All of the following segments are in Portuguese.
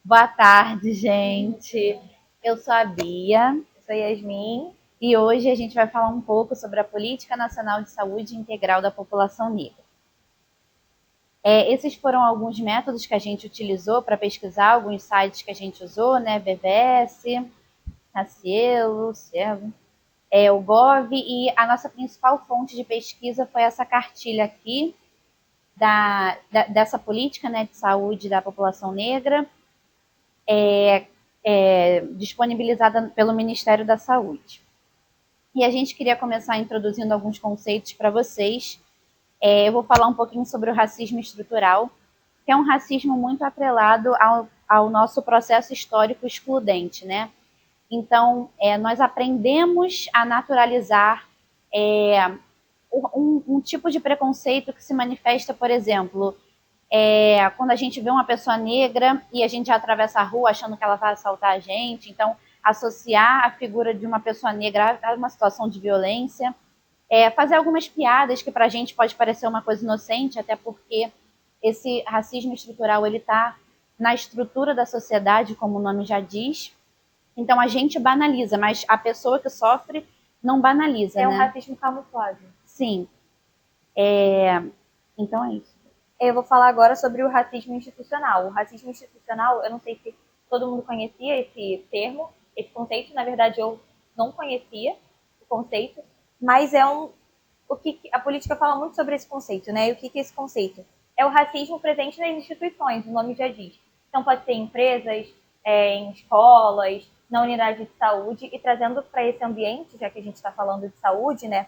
Boa tarde, gente. Eu sou a Bia. Sou Yasmin. E hoje a gente vai falar um pouco sobre a Política Nacional de Saúde Integral da População Negra. Esses foram alguns métodos que a gente utilizou para pesquisar, alguns sites que a gente usou, né? BVS, a Cielo, o Gov, e a nossa principal fonte de pesquisa foi essa cartilha aqui, dessa política, né, de saúde da população negra, disponibilizada pelo Ministério da Saúde. E a gente queria começar introduzindo alguns conceitos para vocês. Eu vou falar um pouquinho sobre o racismo estrutural, que é um racismo muito atrelado ao nosso processo histórico excludente, né? Então, nós aprendemos a naturalizar um tipo de preconceito que se manifesta, por exemplo, quando a gente vê uma pessoa negra e a gente já atravessa a rua achando que ela vai assaltar a gente. Então, associar a figura de uma pessoa negra a uma situação de violência. Fazer algumas piadas que para a gente pode parecer uma coisa inocente, até porque esse racismo estrutural ele está na estrutura da sociedade, como o nome já diz. Então a gente banaliza, mas a pessoa que sofre não banaliza, É um né? racismo camuflado. Sim. Então é isso. Eu vou falar agora sobre o racismo institucional. O racismo institucional, eu não sei se todo mundo conhecia esse termo, esse conceito. Na verdade, eu não conhecia o conceito, mas o que a política fala muito sobre esse conceito, né? E o que é esse conceito? É o racismo presente nas instituições, o nome já diz. Então pode ser em empresas, em escolas, na unidade de saúde, e trazendo para esse ambiente, já que a gente está falando de saúde, né?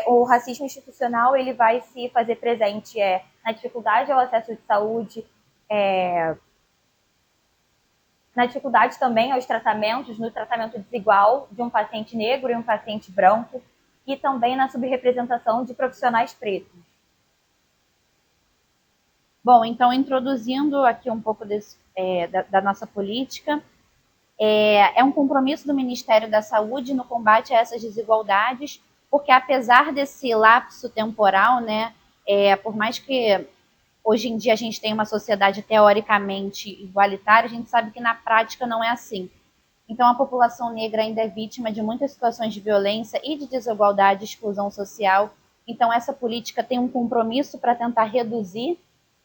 O racismo institucional ele vai se fazer presente na dificuldade ao acesso de saúde, na dificuldade também aos tratamentos, no tratamento desigual de um paciente negro e um paciente branco, e também na subrepresentação de profissionais pretos. Bom, então introduzindo aqui um pouco da nossa política, um compromisso do Ministério da Saúde no combate a essas desigualdades, porque apesar desse lapso temporal, né, por mais que hoje em dia a gente tenha uma sociedade teoricamente igualitária, a gente sabe que na prática não é assim. Então a população negra ainda é vítima de muitas situações de violência e de desigualdade e exclusão social. Então essa política tem um compromisso para tentar reduzir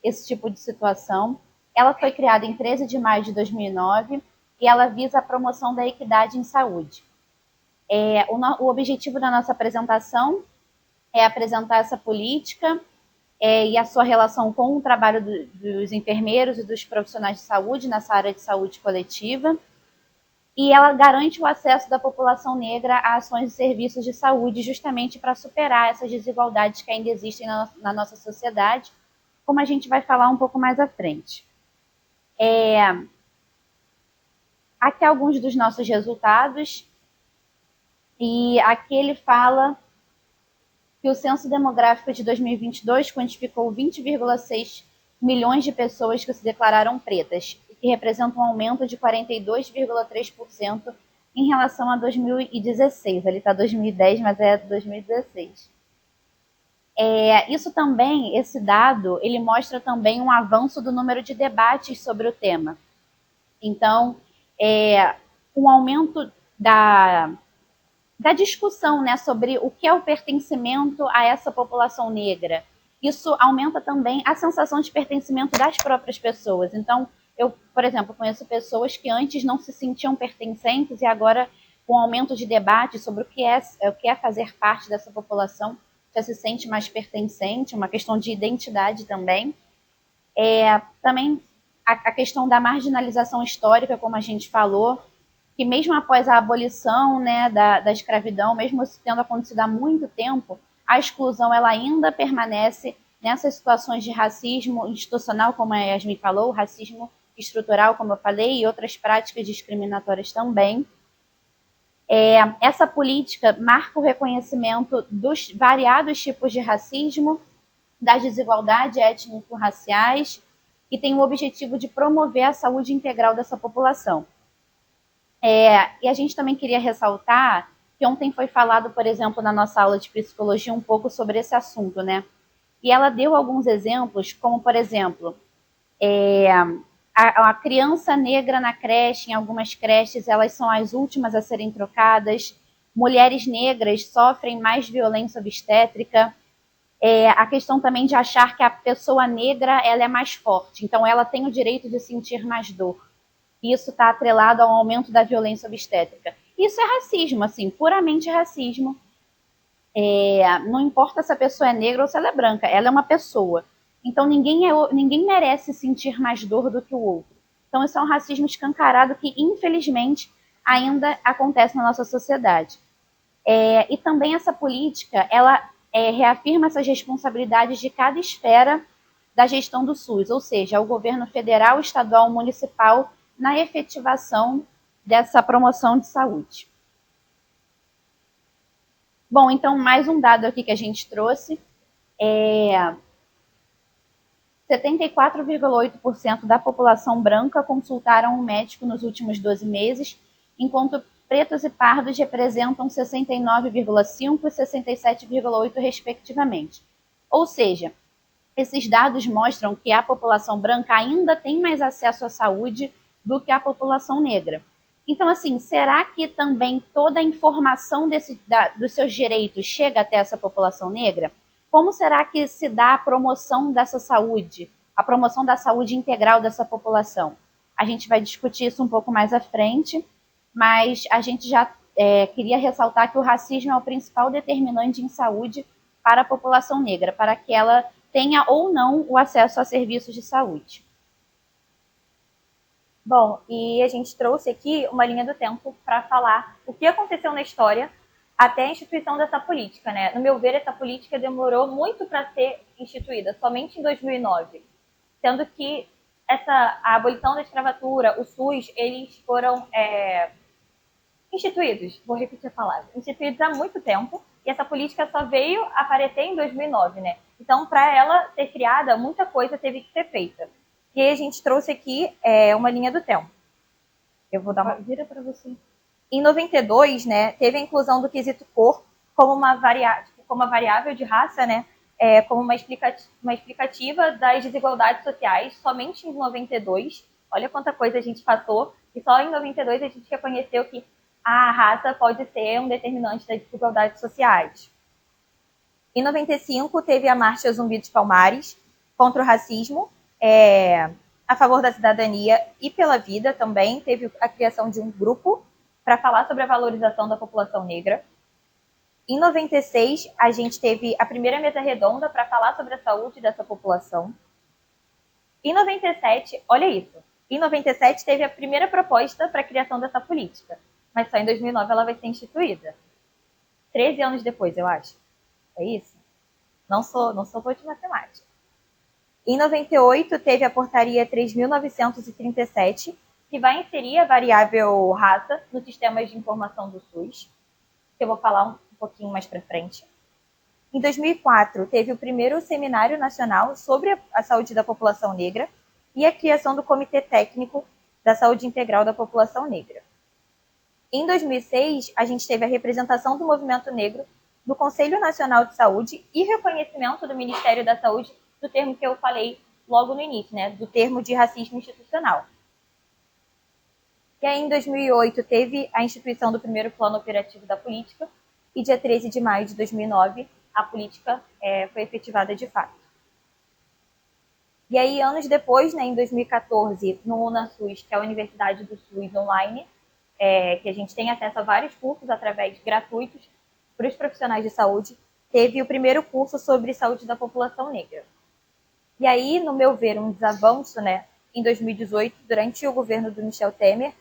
esse tipo de situação. Ela foi criada em 13 de maio de 2009 e ela visa a promoção da equidade em saúde. O objetivo da nossa apresentação é apresentar essa política e a sua relação com o trabalho dos enfermeiros e dos profissionais de saúde nessa área de saúde coletiva. E ela garante o acesso da população negra a ações e serviços de saúde justamente para superar essas desigualdades que ainda existem na nossa sociedade, como a gente vai falar um pouco mais à frente. Aqui alguns dos nossos resultados, e aqui ele fala que o censo demográfico de 2022 quantificou 20,6 milhões de pessoas que se declararam pretas, que representa um aumento de 42,3% em relação a 2016. Ali está 2010, mas é 2016. Isso também, esse dado, ele mostra também um avanço do número de debates sobre o tema. Então, um aumento da discussão, né, sobre o que é o pertencimento a essa população negra. Isso aumenta também a sensação de pertencimento das próprias pessoas. Então, eu, por exemplo, conheço pessoas que antes não se sentiam pertencentes e agora, com o aumento de debate sobre o que é fazer parte dessa população, já se sente mais pertencente, uma questão de identidade também. Também a questão da marginalização histórica, como a gente falou, que mesmo após a abolição, né, da escravidão, mesmo tendo acontecido há muito tempo, a exclusão ela ainda permanece nessas situações de racismo institucional, como a Yasmin falou, racismo estrutural, como eu falei, e outras práticas discriminatórias também. Essa política marca o reconhecimento dos variados tipos de racismo, das desigualdades étnico-raciais, e tem o objetivo de promover a saúde integral dessa população. E a gente também queria ressaltar que ontem foi falado, por exemplo, na nossa aula de psicologia um pouco sobre esse assunto, né? E ela deu alguns exemplos, como, por exemplo, a criança negra na creche, em algumas creches, elas são as últimas a serem trocadas. Mulheres negras sofrem mais violência obstétrica. A questão também de achar que a pessoa negra ela é mais forte, então ela tem o direito de sentir mais dor. Isso está atrelado ao aumento da violência obstétrica. Isso é racismo, assim, puramente racismo. Não importa se a pessoa é negra ou se ela é branca, ela é uma pessoa. Então ninguém merece sentir mais dor do que o outro. Então isso é um racismo escancarado que, infelizmente, ainda acontece na nossa sociedade. E também essa política, ela reafirma essas responsabilidades de cada esfera da gestão do SUS, ou seja, o governo federal, estadual, municipal, na efetivação dessa promoção de saúde. Bom, então, mais um dado aqui que a gente trouxe. 74,8% da população branca consultaram um médico nos últimos 12 meses, enquanto pretos e pardos representam 69,5% e 67,8%, respectivamente. Ou seja, esses dados mostram que a população branca ainda tem mais acesso à saúde do que a população negra. Então, assim, será que também toda a informação dos seus direitos chega até essa população negra? Como será que se dá a promoção dessa saúde, a promoção da saúde integral dessa população? A gente vai discutir isso um pouco mais à frente, mas a gente já queria ressaltar que o racismo é o principal determinante em saúde para a população negra, para que ela tenha ou não o acesso a serviços de saúde. Bom, e a gente trouxe aqui uma linha do tempo para falar o que aconteceu na história até a instituição dessa política, né? No meu ver, essa política demorou muito para ser instituída, somente em 2009, sendo que a abolição da escravatura, o SUS, eles foram instituídos, vou repetir a palavra, instituídos há muito tempo, e essa política só veio aparecer em 2009, né? Então, para ela ser criada, muita coisa teve que ser feita. E aí a gente trouxe aqui uma linha do tempo. Eu vou dar uma vira para você. Em 92, né, teve a inclusão do quesito cor como uma variável de raça, né, como uma explicativa das desigualdades sociais, somente em 92. Olha quanta coisa a gente passou, e só em 92 a gente reconheceu que a raça pode ser um determinante das desigualdades sociais. Em 95, teve a Marcha Zumbi dos Palmares contra o racismo, a favor da cidadania e pela vida também. Teve a criação de um grupo para falar sobre a valorização da população negra. Em 96, a gente teve a primeira mesa redonda para falar sobre a saúde dessa população. Em 97, olha isso, em 97 teve a primeira proposta para a criação dessa política, mas só em 2009 ela vai ser instituída. 13 anos depois, eu acho. É isso? Não sou boa de matemática. Em 98, teve a portaria 3.937, que vai inserir a variável raça nos sistemas de informação do SUS, que eu vou falar um pouquinho mais para frente. Em 2004, teve o primeiro Seminário Nacional sobre a Saúde da População Negra e a criação do Comitê Técnico da Saúde Integral da População Negra. Em 2006, a gente teve a representação do movimento negro do Conselho Nacional de Saúde e reconhecimento do Ministério da Saúde do termo que eu falei logo no início, né, do termo de racismo institucional. E aí, em 2008, teve a instituição do primeiro plano operativo da política, e dia 13 de maio de 2009, a política foi efetivada de fato. E aí, anos depois, né, em 2014, no UnaSUS, que é a Universidade do SUS Online, que a gente tem acesso a vários cursos gratuitos para os profissionais de saúde, teve o primeiro curso sobre saúde da população negra. E aí, no meu ver, um desavanço, né, em 2018, durante o governo do Michel Temer,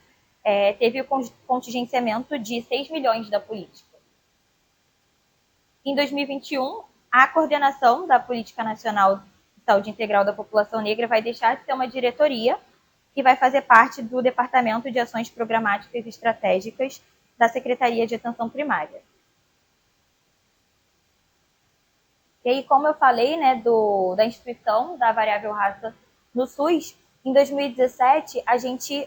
teve o contingenciamento de 6 milhões da política. Em 2021, a coordenação da Política Nacional de Saúde Integral da População Negra vai deixar de ser uma diretoria e vai fazer parte do Departamento de Ações Programáticas e Estratégicas da Secretaria de Atenção Primária. E aí, como eu falei, né, da instituição da variável raça no SUS, em 2017 a gente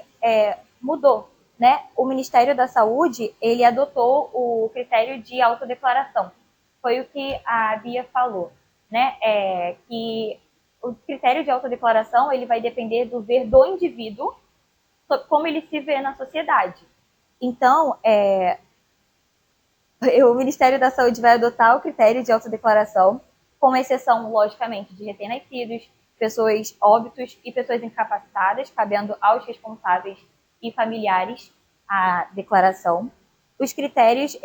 mudou, né? O Ministério da Saúde, ele adotou o critério de autodeclaração. Foi o que a Bia falou, né? Que o critério de autodeclaração ele vai depender do ver do indivíduo, como ele se vê na sociedade. Então, o Ministério da Saúde vai adotar o critério de autodeclaração, com exceção, logicamente, de recém-nascidos, pessoas óbitos e pessoas incapacitadas, cabendo aos responsáveis e familiares a declaração. Os critérios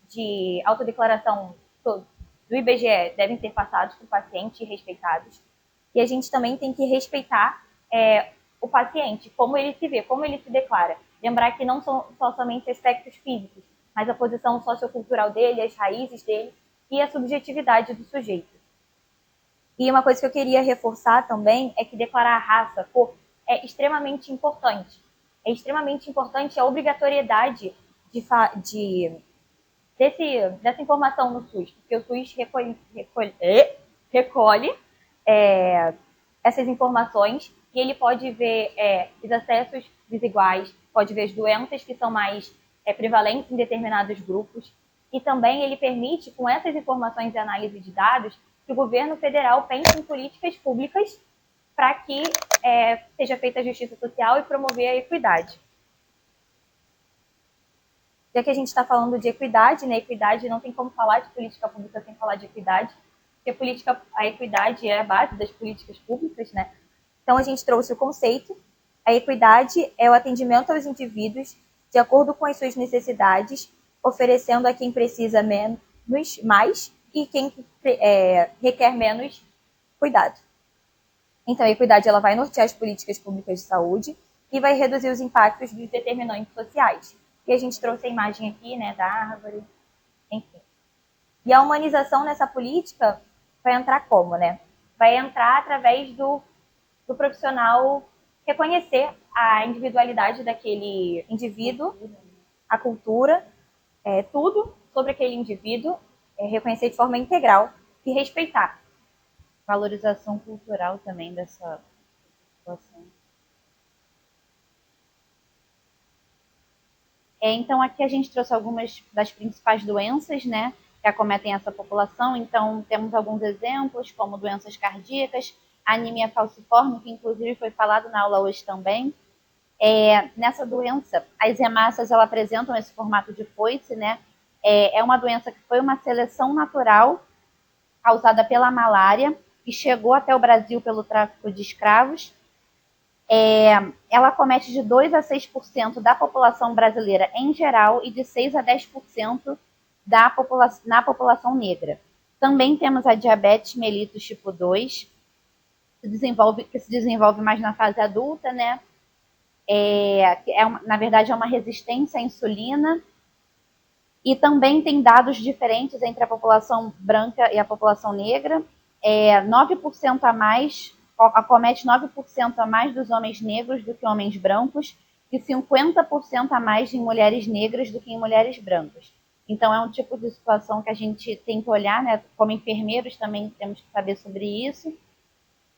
de autodeclaração do IBGE devem ser passados para o paciente e respeitados. E a gente também tem que respeitar o paciente, como ele se vê, como ele se declara. Lembrar que não são somente aspectos físicos, mas a posição sociocultural dele, as raízes dele e a subjetividade do sujeito. E uma coisa que eu queria reforçar também é que declarar a raça, cor, é extremamente importante. É extremamente importante a obrigatoriedade dessa informação no SUS, porque o SUS recolhe essas informações e ele pode ver os acessos desiguais, pode ver as doenças que são mais prevalentes em determinados grupos e também ele permite, com essas informações e análise de dados, que o governo federal pense em políticas públicas para que seja feita a justiça social e promover a equidade. Já que a gente está falando de equidade, né? Equidade não tem como falar de política pública sem falar de equidade, porque a equidade é a base das políticas públicas, né? Então a gente trouxe o conceito. A equidade é o atendimento aos indivíduos de acordo com as suas necessidades, oferecendo a quem precisa menos mais e quem requer menos cuidado. Então a equidade ela vai nortear as políticas públicas de saúde e vai reduzir os impactos dos determinantes sociais. E a gente trouxe a imagem aqui, né, da árvore, enfim. E a humanização nessa política vai entrar como, né? Vai entrar através do profissional reconhecer a individualidade daquele indivíduo, a cultura, tudo sobre aquele indivíduo, reconhecer de forma integral e respeitar. Valorização cultural também dessa situação. Então, aqui a gente trouxe algumas das principais doenças, né, que acometem essa população. Então, temos alguns exemplos, como doenças cardíacas, anemia falciforme, que inclusive foi falado na aula hoje também. Nessa doença, as hemácias ela apresentam esse formato de foice, né? É uma doença que foi uma seleção natural causada pela malária e chegou até o Brasil pelo tráfico de escravos. Ela acomete de 2 a 6% da população brasileira em geral e de 6 a 10% na população negra. Também temos a diabetes mellitus tipo 2, que se desenvolve mais na fase adulta, né? Na verdade, é uma resistência à insulina. E também tem dados diferentes entre a população branca e a população negra. 9% a mais, acomete 9% a mais dos homens negros do que homens brancos e 50% a mais em mulheres negras do que em mulheres brancas. Então, é um tipo de situação que a gente tem que olhar, né? Como enfermeiros também temos que saber sobre isso.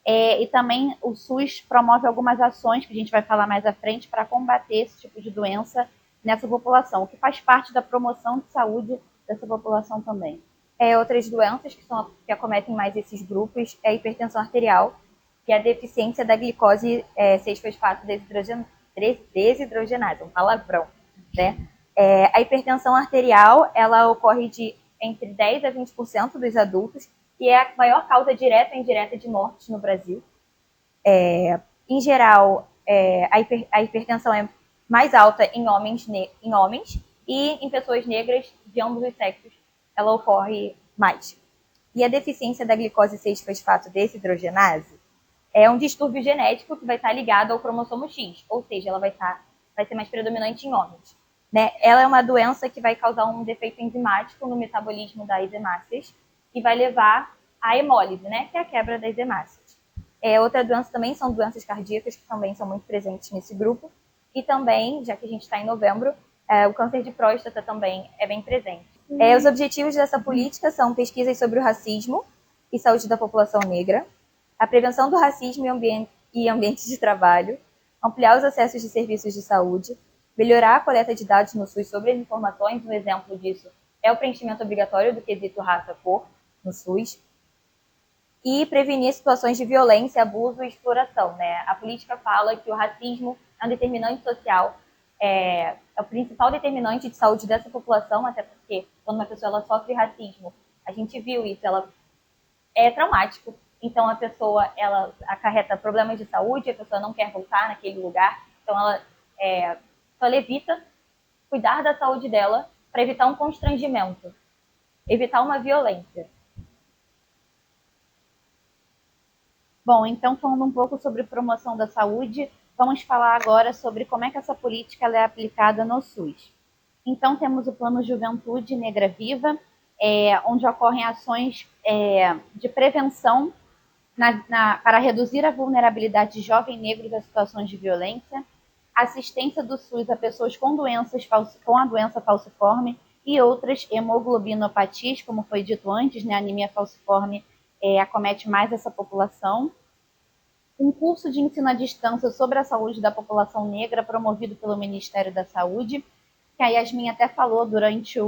E também o SUS promove algumas ações, que a gente vai falar mais à frente, para combater esse tipo de doença nessa população, que faz parte da promoção de saúde dessa população também. Outras doenças que acometem mais esses grupos é a hipertensão arterial, que é a deficiência da glicose 6-fosfato desidrogenase, um palavrão, né? A hipertensão arterial, ela ocorre entre 10 a 20% dos adultos e é a maior causa direta e indireta de mortes no Brasil. Em geral, a hipertensão é mais alta em homens e em pessoas negras de ambos os sexos ela ocorre mais. E a deficiência da glicose 6-fosfato desidrogenase é um distúrbio genético que vai estar ligado ao cromossomo X, ou seja, ela vai ser mais predominante em homens. Né? Ela é uma doença que vai causar um defeito enzimático no metabolismo das hemácias e vai levar à hemólise, né? Que é a quebra das hemácias. Outra doença também são doenças cardíacas, que também são muito presentes nesse grupo. E também, já que a gente está em novembro, o câncer de próstata também é bem presente. Os objetivos dessa política são pesquisas sobre o racismo e saúde da população negra, a prevenção do racismo e ambientes de trabalho, ampliar os acessos de serviços de saúde, melhorar a coleta de dados no SUS sobre as informações. Um exemplo disso é o preenchimento obrigatório do quesito raça-cor no SUS, e prevenir situações de violência, abuso e exploração, né? A política fala que o racismo é um determinante social, é o principal determinante de saúde dessa população, até porque quando uma pessoa ela sofre racismo, a gente viu isso, ela é traumático. Então a pessoa ela acarreta problemas de saúde, a pessoa não quer voltar naquele lugar, então ela evita cuidar da saúde dela para evitar um constrangimento, evitar uma violência. Bom, então falando um pouco sobre promoção da saúde, vamos falar agora sobre como é que essa política ela é aplicada no SUS. Então temos o Plano Juventude Negra Viva, onde ocorrem ações de prevenção para reduzir a vulnerabilidade de jovens negros a situações de violência, assistência do SUS a pessoas com com a doença falciforme e outras hemoglobinopatias, como foi dito antes, né, a anemia falciforme acomete mais essa população. Um curso de ensino à distância sobre a saúde da população negra promovido pelo Ministério da Saúde, que a Yasmin até falou durante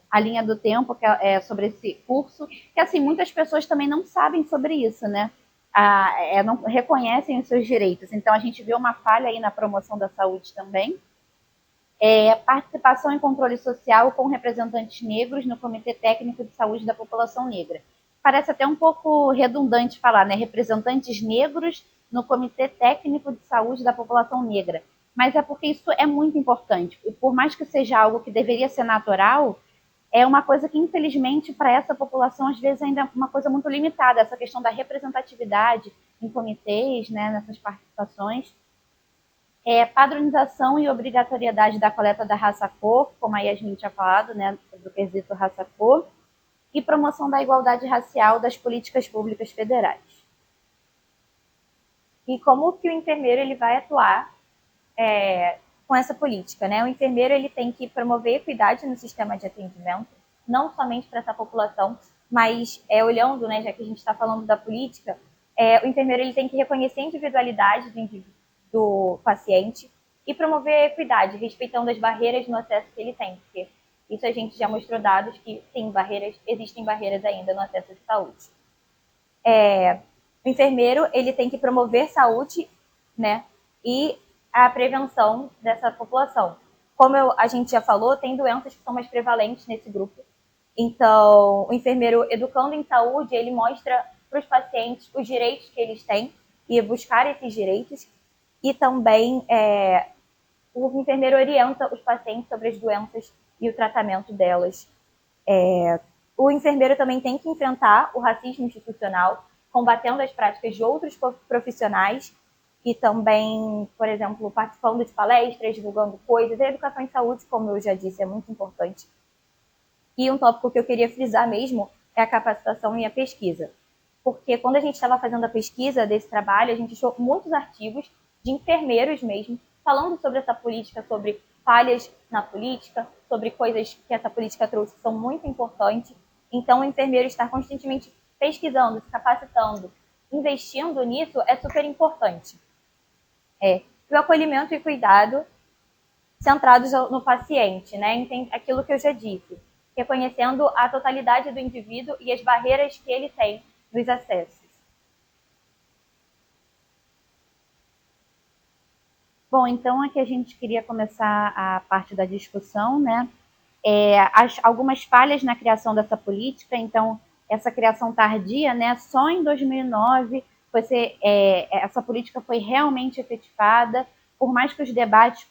a linha do tempo, que sobre esse curso, que assim, muitas pessoas também não sabem sobre isso, né? Não reconhecem os seus direitos. Então a gente vê uma falha aí na promoção da saúde também. Participação em controle social com representantes negros no Comitê Técnico de Saúde da População Negra. Parece até um pouco redundante falar, né? Representantes negros no Comitê Técnico de Saúde da População Negra. Mas é porque isso é muito importante. E por mais que seja algo que deveria ser natural, é uma coisa que, infelizmente, para essa população, às vezes, ainda é uma coisa muito limitada, essa questão da representatividade em comitês, né, nessas participações. Padronização e obrigatoriedade da coleta da raça-cor, como a Yasmin tinha falado, né, sobre o quesito raça-cor, e promoção da igualdade racial das políticas públicas federais. E como que o enfermeiro ele vai atuar com essa política, né? O enfermeiro ele tem que promover equidade no sistema de atendimento, não somente para essa população, mas olhando, né, já que a gente está falando da política, o enfermeiro ele tem que reconhecer a individualidade do paciente e promover a equidade, respeitando as barreiras no acesso que ele tem, porque isso a gente já mostrou dados que sim, existem barreiras ainda no acesso à saúde. O enfermeiro ele tem que promover saúde, né, e a prevenção dessa população. Como a gente já falou, tem doenças que são mais prevalentes nesse grupo. Então, o enfermeiro educando em saúde, ele mostra para os pacientes os direitos que eles têm e buscar esses direitos. E também o enfermeiro orienta os pacientes sobre as doenças e o tratamento delas. O enfermeiro também tem que enfrentar o racismo institucional, combatendo as práticas de outros profissionais e também, por exemplo, participando de palestras, divulgando coisas. A educação em saúde, como eu já disse, é muito importante. E um tópico que eu queria frisar mesmo é a capacitação e a pesquisa. Porque quando a gente estava fazendo a pesquisa desse trabalho, a gente achou muitos artigos de enfermeiros mesmo, falando sobre essa política, sobre falhas na política, sobre coisas que essa política trouxe que são muito importantes. Então, o enfermeiro estar constantemente pesquisando, se capacitando, investindo nisso é super importante. E o acolhimento e cuidado centrados no paciente, né? Aquilo que eu já disse, reconhecendo a totalidade do indivíduo e as barreiras que ele tem nos acessos. Bom, então aqui a gente queria começar a parte da discussão, né? Algumas falhas na criação dessa política, então essa criação tardia, né? Só em 2009 essa política foi realmente efetivada, por mais que os debates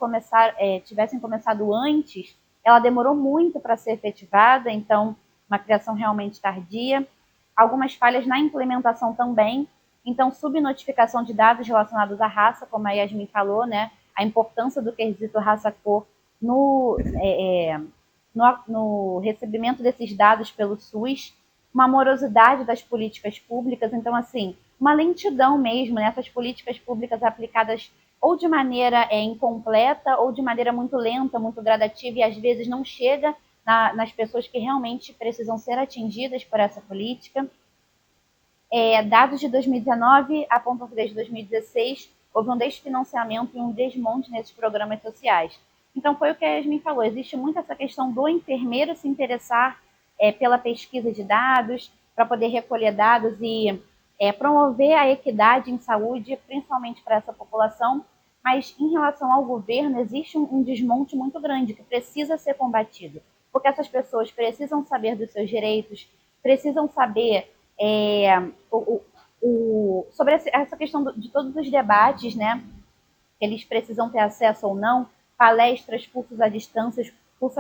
tivessem começado antes, ela demorou muito para ser efetivada, então uma criação realmente tardia. Algumas falhas na implementação também, então subnotificação de dados relacionados à raça, como a Yasmin falou, né? A importância do quesito raça-cor no recebimento desses dados pelo SUS, uma morosidade das políticas públicas, então, assim, uma lentidão mesmo nessas políticas públicas aplicadas ou de maneira incompleta ou de maneira muito lenta, muito gradativa e às vezes não chega nas pessoas que realmente precisam ser atingidas por essa política. Dados de 2019 apontam que desde 2016 houve um desfinanciamento e um desmonte nesses programas sociais. Então foi o que a Yasmin falou, existe muito essa questão do enfermeiro se interessar pela pesquisa de dados, para poder recolher dados e promover a equidade em saúde, principalmente para essa população. Mas em relação ao governo, existe um desmonte muito grande que precisa ser combatido, porque essas pessoas precisam saber dos seus direitos, precisam saber sobre essa questão de todos os debates, né? Eles precisam ter acesso ou não, palestras, curso à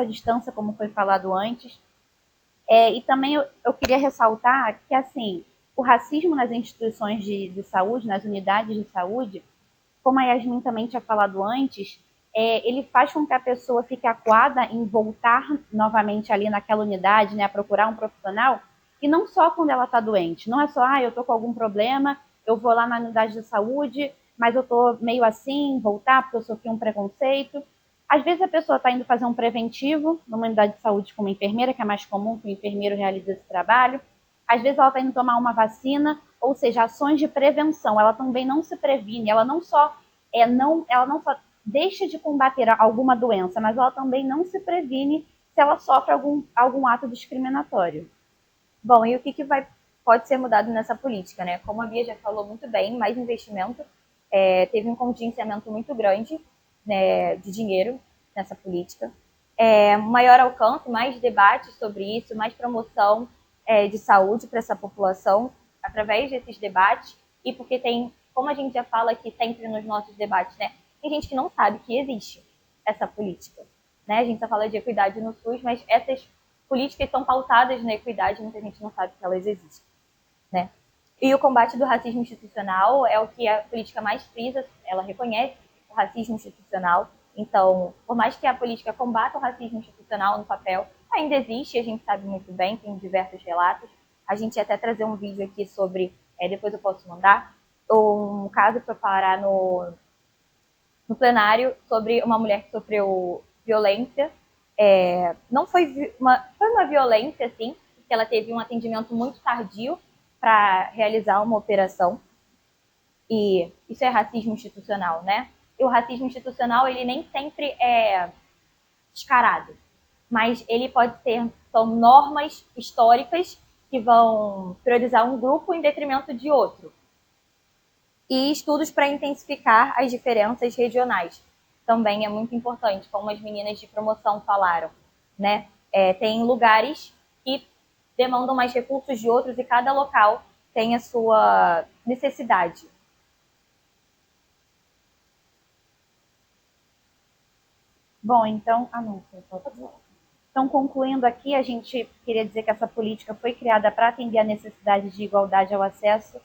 distância, como foi falado antes. E também eu queria ressaltar que, assim, o racismo nas instituições de saúde, nas unidades de saúde, como a Yasmin também tinha falado antes, ele faz com que a pessoa fique acuada em voltar novamente ali naquela unidade, né, a procurar um profissional, e não só quando ela está doente. Não é só, eu estou com algum problema, eu vou lá na unidade de saúde, mas eu estou meio assim, voltar porque eu sofri um preconceito. Às vezes a pessoa está indo fazer um preventivo numa unidade de saúde com uma enfermeira, que é mais comum que o enfermeiro realize esse trabalho. Às vezes ela está indo tomar uma vacina, ou seja, ações de prevenção. Ela também não se previne, ela não só deixa de combater alguma doença, mas ela também não se previne se ela sofre algum ato discriminatório. Bom, e o que pode ser mudado nessa política, né? Como a Bia já falou muito bem, mais investimento, teve um contingenciamento muito grande, né, de dinheiro nessa política. Maior alcance, mais debates sobre isso, mais promoção de saúde para essa população através desses debates, e porque tem, como a gente já fala aqui sempre nos nossos debates, né, tem gente que não sabe que existe essa política. Né? A gente só fala de equidade no SUS, mas essas políticas são pautadas na equidade, muita gente não sabe que elas existem. Né? E o combate do racismo institucional é o que a política mais frisa, ela reconhece o racismo institucional. Então, por mais que a política combata o racismo institucional no papel, ainda existe, a gente sabe muito bem, tem diversos relatos. A gente ia até trazer um vídeo aqui sobre, depois eu posso mandar, um caso para parar no plenário sobre uma mulher que sofreu violência. Não foi uma violência, assim, porque ela teve um atendimento muito tardio para realizar uma operação. E isso é racismo institucional, né? E o racismo institucional, ele nem sempre é descarado, mas ele pode ser, são normas históricas que vão priorizar um grupo em detrimento de outro. E estudos para intensificar as diferenças regionais. Também é muito importante, como as meninas de promoção falaram. Né? Tem lugares que demandam mais recursos de outros e cada local tem a sua necessidade. Bom, então, então, concluindo aqui, a gente queria dizer que essa política foi criada para atender a necessidade de igualdade ao acesso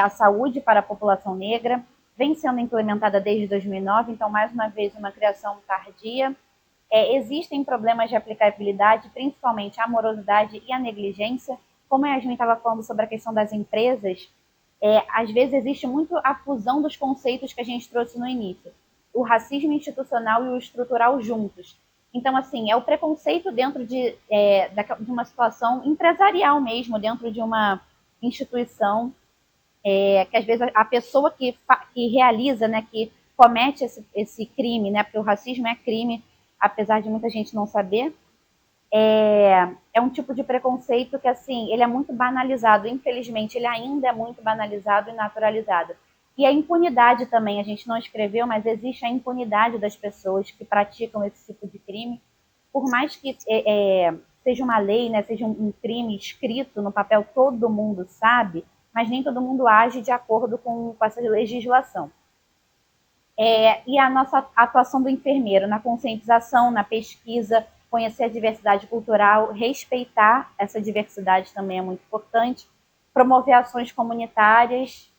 à saúde para a população negra, vem sendo implementada desde 2009, então, mais uma vez, uma criação tardia. Existem problemas de aplicabilidade, principalmente a morosidade e a negligência. Como a Yasmin estava falando sobre a questão das empresas, às vezes existe muito a fusão dos conceitos que a gente trouxe no início. O racismo institucional e o estrutural juntos. Então, assim, é o preconceito dentro de uma situação empresarial mesmo, dentro de uma instituição, que às vezes a pessoa que realiza, né, que comete esse crime, né, porque o racismo é crime, apesar de muita gente não saber, é um tipo de preconceito que, assim, ele é muito banalizado. Infelizmente, ele ainda é muito banalizado e naturalizado. E a impunidade também, a gente não escreveu, mas existe a impunidade das pessoas que praticam esse tipo de crime. Por mais que seja uma lei, né, seja um crime escrito no papel, todo mundo sabe, mas nem todo mundo age de acordo com essa legislação. E a nossa atuação do enfermeiro na conscientização, na pesquisa, conhecer a diversidade cultural, respeitar essa diversidade também é muito importante, promover ações comunitárias,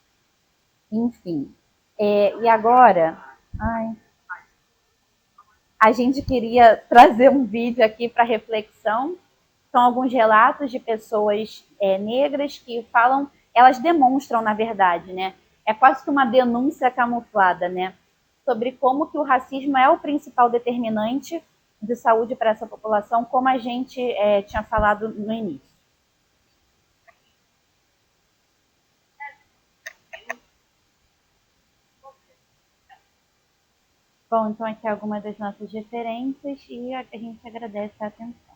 enfim. E agora, a gente queria trazer um vídeo aqui para reflexão. São alguns relatos de pessoas negras que falam, elas demonstram, na verdade, né? É quase que uma denúncia camuflada, né? Sobre como que o racismo é o principal determinante de saúde para essa população, como a gente tinha falado no início. Bom, então aqui algumas das nossas referências e a gente agradece a atenção.